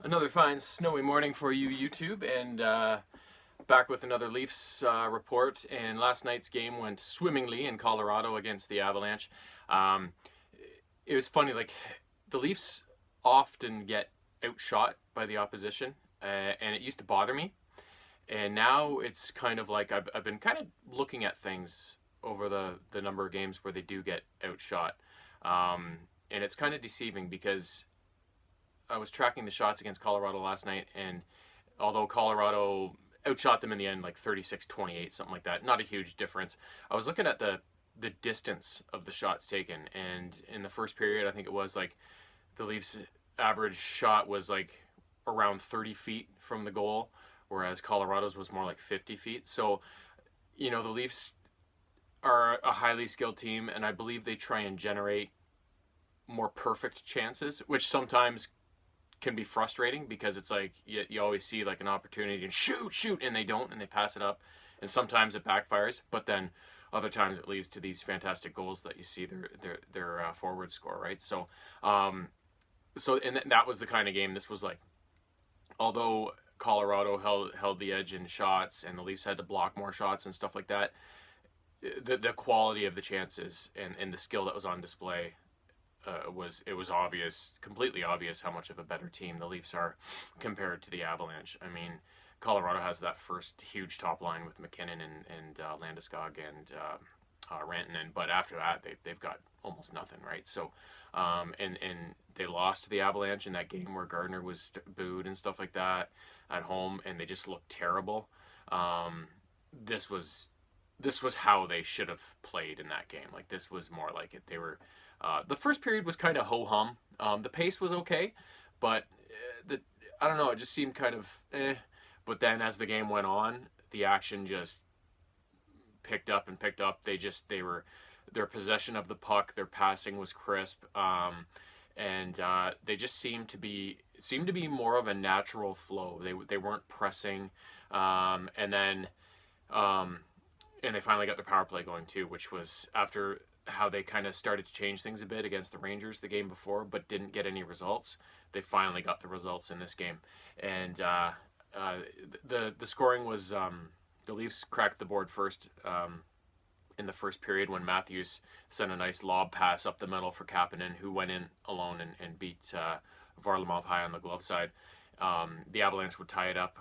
Another fine snowy morning for you, YouTube, and back with another Leafs report. And last night's game went swimmingly in Colorado against the Avalanche. Um, it was funny, like the Leafs often get outshot by the opposition, and it used to bother me. And now it's kind of like I've been kind of looking at things over the number of games where they do get outshot. And it's kind of deceiving because I was tracking the shots against Colorado last night, and although Colorado outshot them in the end like 36-28, something like that, not a huge difference. I was looking at the distance of the shots taken, and in the first period, I think it was like the Leafs' average shot was like around 30 feet from the goal, whereas Colorado's was more like 50 feet. So, the Leafs are a highly skilled team, and I believe they try and generate more perfect chances, which sometimes can be frustrating because it's like you always see like an opportunity and shoot, and they don't, and they pass it up, and sometimes it backfires. But then other times it leads to these fantastic goals that you see their forward score, right? And that was the kind of game this was like. Although Colorado held the edge in shots, and the Leafs had to block more shots and stuff like that, the quality of the chances and the skill that was on display was obvious, completely obvious, how much of a better team the Leafs are compared to the Avalanche. I mean, Colorado has that first huge top line with McKinnon and Landeskog and Rantanen, but after that they've got almost nothing, right? So, and they lost to the Avalanche in that game where Gardner was booed and stuff like that at home, and they just looked terrible. This was how they should have played in that game. Like, this was more like it. They were the first period was kind of ho hum. The pace was okay, but I don't know. It just seemed kind of eh. But then as the game went on, the action just picked up and picked up. They were their possession of the puck, their passing was crisp, and they just seemed to be more of a natural flow. They weren't pressing, and then. And they finally got their power play going too, which was after how they kind of started to change things a bit against the Rangers the game before, but didn't get any results. They finally got the results in this game, and the scoring was the Leafs cracked the board first in the first period when Matthews sent a nice lob pass up the middle for Kapanen, who went in alone and beat Varlamov high on the glove side. The Avalanche would tie it up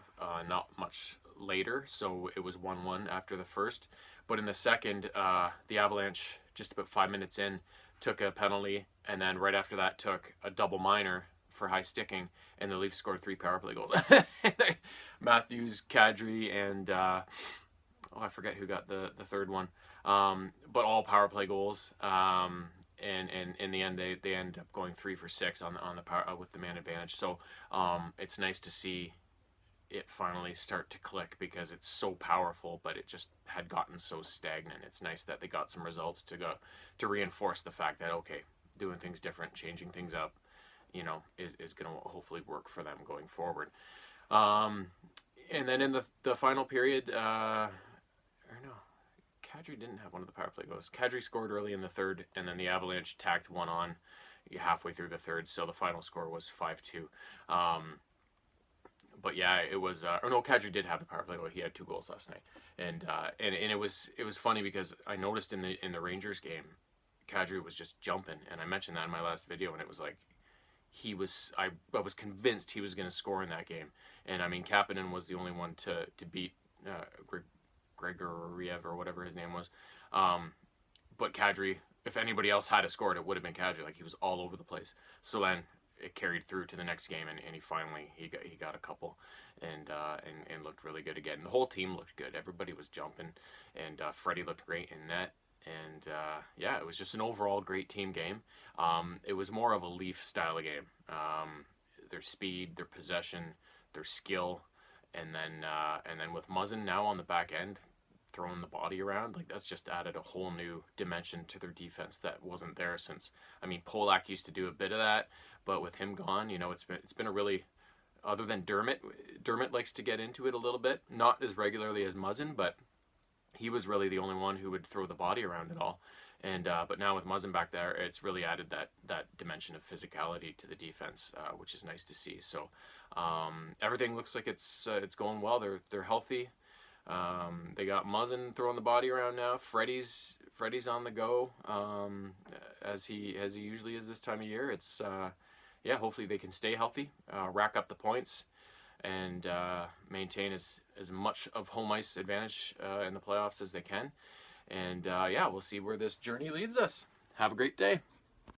not much later, so it was 1-1 after the first. But in the second, the Avalanche, just about 5 minutes in, took a penalty, and then right after that took a double minor for high sticking, and the Leafs scored 3 power play goals. Matthews, Kadri, and I forget who got the third one, but all power play goals. And in the end, they end up going 3 for 6 on the power with the man advantage. So it's nice to see it finally start to click because it's so powerful, but it just had gotten so stagnant. It's nice that they got some results to reinforce the fact that, okay, doing things different, changing things up, is going to hopefully work for them going forward. And then in the final period, or no, Kadri didn't have one of the power play goals. Kadri scored early in the third, and then the Avalanche tacked one on halfway through the third, so the final score was 5-2. But yeah, it was. No, Kadri did have the power play goal. He had 2 goals last night, and it was funny because I noticed in the Rangers game, Kadri was just jumping, and I mentioned that in my last video, and it was like I was convinced he was going to score in that game, and I mean Kapanen was the only one to beat Grigoriev or whatever his name was, but Kadri, if anybody else had scored, it would have been Kadri. Like, he was all over the place. So then it carried through to the next game, and he finally he got a couple, and looked really good again. The whole team looked good. Everybody was jumping, and Freddie looked great in net. And yeah, it was just an overall great team game. It was more of a Leaf style of game. Their speed, their possession, their skill, and then with Muzzin now on the back end, throwing the body around, like, that's just added a whole new dimension to their defense that wasn't there since. I mean, Polak used to do a bit of that, but with him gone, it's been a really, other than Dermott likes to get into it a little bit, not as regularly as Muzzin, but he was really the only one who would throw the body around it all. And but now with Muzzin back there, it's really added that dimension of physicality to the defense, which is nice to see. So everything looks like it's going well. They're healthy. They got Muzzin throwing the body around now. Freddie's on the go, as he usually is this time of year. It's yeah, hopefully they can stay healthy, rack up the points, and maintain as much of home ice advantage in the playoffs as they can. And yeah, we'll see where this journey leads us. Have a great day.